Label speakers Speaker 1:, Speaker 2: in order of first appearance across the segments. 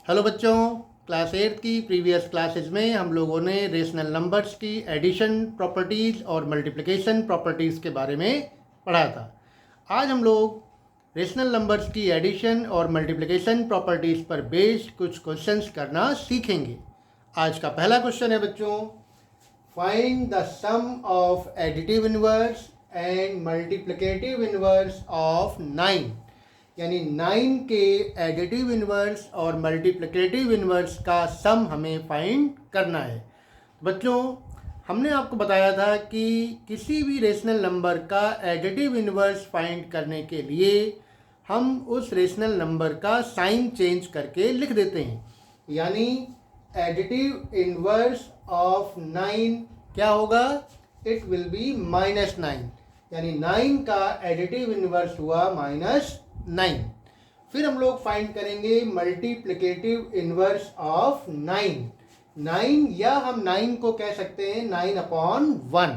Speaker 1: Hello बच्चों, class 8 की previous classes में हम लोगों ने रेशनल नंबर्स की एडिशन प्रॉपर्टीज़ और मल्टीप्लिकेशन प्रॉपर्टीज़ के बारे में पढ़ा था। आज हम लोग रेशनल नंबर्स की एडिशन और मल्टीप्लिकेशन प्रॉपर्टीज़ पर बेस्ड कुछ क्वेश्चंस करना सीखेंगे। आज का पहला क्वेश्चन है बच्चों, find the sum of additive inverse and multiplicative inverse of 9। यानी 9 के एडिटिव इन्वर्स और मल्टीप्लिकेटिव इन्वर्स का सम हमें फाइंड करना है। बच्चों, हमने आपको बताया था कि किसी भी रेशनल नंबर का एडिटिव इन्वर्स फाइंड करने के लिए हम उस रेशनल नंबर का साइन चेंज करके लिख देते हैं। यानी एडिटिव इन्वर्स ऑफ 9 क्या होगा? It will be -9। यानी 9 का एडिटिव इन्वर्स हुआ -9। फिर हम लोग फाइंड करेंगे मल्टीप्लिकेटिव इन्वर्स ऑफ 9 या हम 9 को कह सकते हैं 9/1।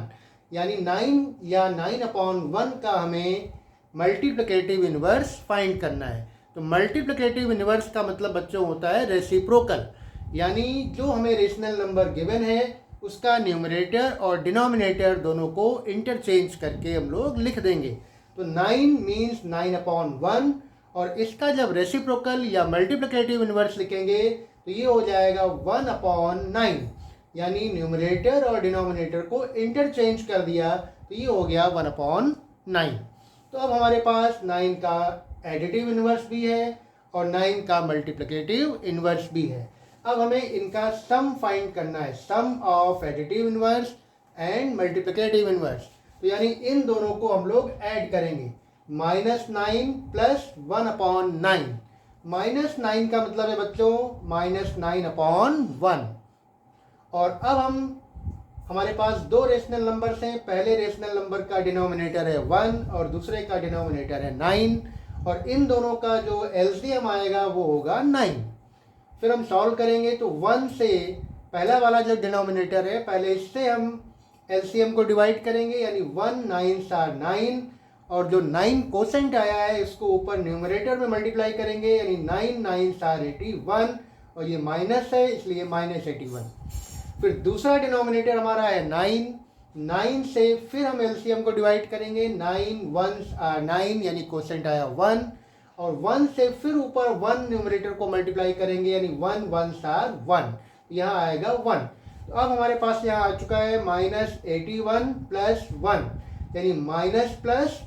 Speaker 1: यानी 9 या 9/1 का हमें मल्टीप्लिकेटिव इन्वर्स फाइंड करना है। तो मल्टीप्लिकेटिव इन्वर्स का मतलब बच्चों होता है रेसिप्रोकल। यानी जो हमें रेशनल नंबर गिवन है उसका न्यूमरेटर और डिनोमिनेटर दोनों को इंटरचेंज करके हम लोग लिख देंगे। तो 9 मीन्स 9/1 और इसका जब रेसिप्रोकल या मल्टीप्लिकेटिव इन्वर्स लिखेंगे तो ये हो जाएगा 1/9। यानी न्यूमरेटर और डिनोमिनेटर को इंटरचेंज कर दिया तो ये हो गया 1/9। तो अब हमारे पास 9 का एडिटिव इन्वर्स भी है और 9 का मल्टीप्लिकेटिव इन्वर्स भी है। अब हमें इनका सम फाइंड करना है, sum of additive inverse and multiplicative inverse. तो यानी इन दोनों को हम लोग ऐड करेंगे, -9 प्लस 1/9। -9 का मतलब है बच्चों -9/1। और अब हमारे पास दो रेशनल नंबर्स हैं। पहले रेशनल नंबर का डिनोमिनेटर है 1 और दूसरे का डिनोमिनेटर है 9 और इन दोनों का जो एलसीएम आएगा वो होगा 9। फिर हम सॉल्व करेंगे तो 1 से पहला वाला जो डिनोमिनेटर है पहले इससे हम एलसीएम को डिवाइड करेंगे। यानी 1 9s are 9 और जो 9 कोसेंट आया है इसको ऊपर न्यूमरेटर में मल्टीप्लाई करेंगे। यानी 9 9s are 81 और ये माइनस है इसलिए -81। फिर दूसरा डिनोमिनेटर हमारा है 9 से फिर हम एलसीएम को डिवाइड करेंगे। 9 1s are 9 यानी कोसेंट आया 1 और 1 से फिर ऊपर 1 न्यूमरेटर को मल्टीप्लाई करेंगे। यानी 1 1s are 1, यहाँ आएगा 1। तो अब हमारे पास यहाँ आ चुका है -81 प्लस 1। यानी माइनस प्लस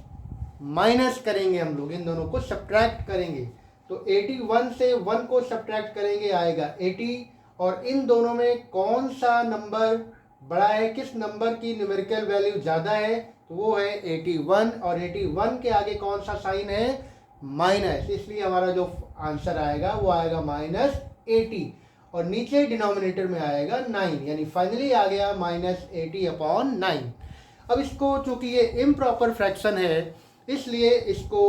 Speaker 1: माइनस करेंगे, हम लोग इन दोनों को सब्ट्रैक्ट करेंगे। तो 81 से 1 को सब्ट्रैक्ट करेंगे आएगा 80। और इन दोनों में कौन सा नंबर बड़ा है, किस नंबर की न्यूमेरिकल वैल्यू ज़्यादा है, तो वो है 81। और 81 के आगे कौन सा साइन है? माइनस, इसलिए हमारा जो आंसर आएगा वो आएगा -80 और नीचे डिनोमिनेटर में आएगा 9। यानी फाइनली आ गया -80/9। अब इसको चूंकि ये इम्प्रॉपर फ्रैक्शन है इसलिए इसको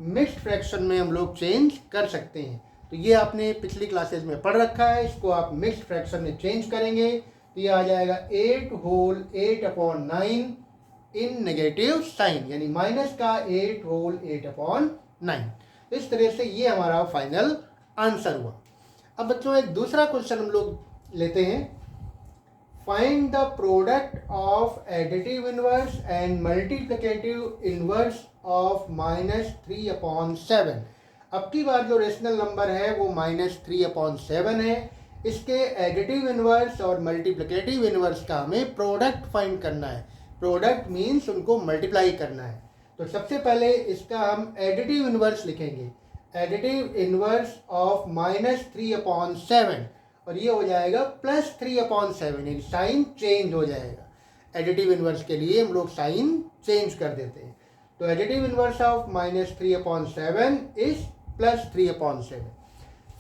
Speaker 1: मिक्स्ड फ्रैक्शन में हम लोग चेंज कर सकते हैं। तो ये आपने पिछली क्लासेस में पढ़ रखा है, इसको आप मिक्स्ड फ्रैक्शन में चेंज करेंगे तो ये आ जाएगा 8 होल 8/9 इन नेगेटिव साइन। यानी माइनस का 8 होल 8/9। इस तरह से ये हमारा फाइनल आंसर हुआ। अब बच्चों एक दूसरा क्वेश्चन हम लोग लेते हैं, find the product of additive inverse and multiplicative inverse of -3/7। अब की बार जो रेशनल नंबर है वो -3/7 है। इसके एडिटिव इनवर्स और मल्टीप्लिकेटिव इनवर्स का हमें प्रोडक्ट फाइंड करना है। प्रोडक्ट मीन्स उनको मल्टीप्लाई करना है। तो सबसे पहले इसका हम एडिटिव इनवर्स लिखेंगे, एडिटिव इनवर्स ऑफ -3/7 और ये हो जाएगा +3/7। यानी साइन चेंज हो जाएगा। एडिटिव इनवर्स के लिए हम लोग साइन चेंज कर देते हैं। तो एडिटिव इनवर्स ऑफ -3/7 इज +3/7।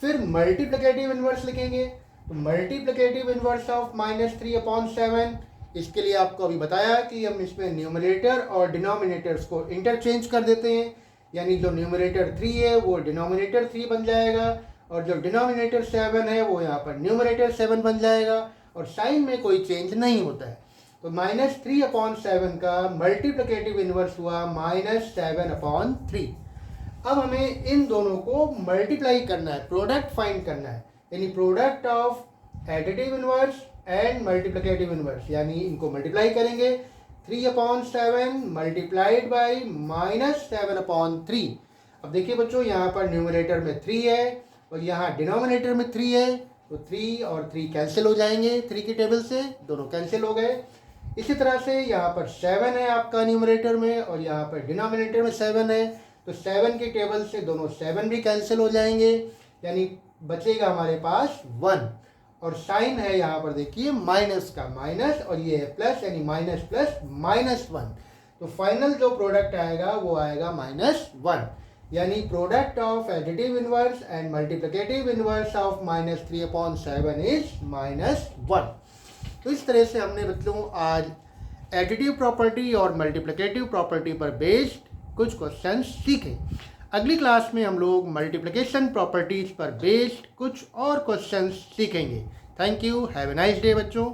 Speaker 1: फिर मल्टीप्लिकेटिव इनवर्स लिखेंगे तो मल्टीप्लिकेटिव इनवर्स ऑफ -3/7, इसके लिए आपको अभी बताया कि हम इसमें न्यूमरेटर और डिनोमिनेटर्स को इंटरचेंज कर देते हैं। यानी जो न्यूमरेटर 3 है वो डिनोमिनेटर 3 बन जाएगा और जो डिनोमिनेटर 7 है वो यहाँ पर न्यूमरेटर 7 बन जाएगा और साइन में कोई चेंज नहीं होता है। तो -3/7 का मल्टीप्लिकेटिव इनवर्स हुआ -7/3। अब हमें इन दोनों को मल्टीप्लाई करना है, प्रोडक्ट फाइंड करना है, यानी product of additive inverse and multiplicative inverse, यानी इनको मल्टीप्लाई करेंगे 3/7 मल्टीप्लाइड बाई -7/3। अब देखिए बच्चों, यहाँ पर न्यूमरेटर में 3 है और यहाँ डिनोमिनेटर में 3 है, तो 3 और 3 कैंसिल हो जाएंगे, 3 की टेबल से दोनों कैंसिल हो गए। इसी तरह से यहाँ पर 7 है आपका न्यूमरेटर में और यहाँ पर डिनोमिनेटर में 7 है, तो 7 की टेबल से दोनों 7 भी कैंसिल हो जाएंगे, यानी बचेगा हमारे पास 1। और साइन है यहाँ पर देखिए माइनस का, माइनस, और ये है प्लस, यानी माइनस प्लस -1। तो फाइनल जो प्रोडक्ट आएगा वो आएगा -1, यानी product of additive inverse and multiplicative inverse of -3/7 is -1। तो इस तरह से हमने बच्चों आज एडिटिव प्रॉपर्टी और मल्टीप्लिकेटिव प्रॉपर्टी पर बेस्ड कुछ क्वेश्चंस सीखे। अगली क्लास में हम लोग मल्टीप्लिकेशन प्रॉपर्टीज पर बेस्ड कुछ और क्वेश्चंस सीखेंगे। Thank you, have a nice day बच्चों।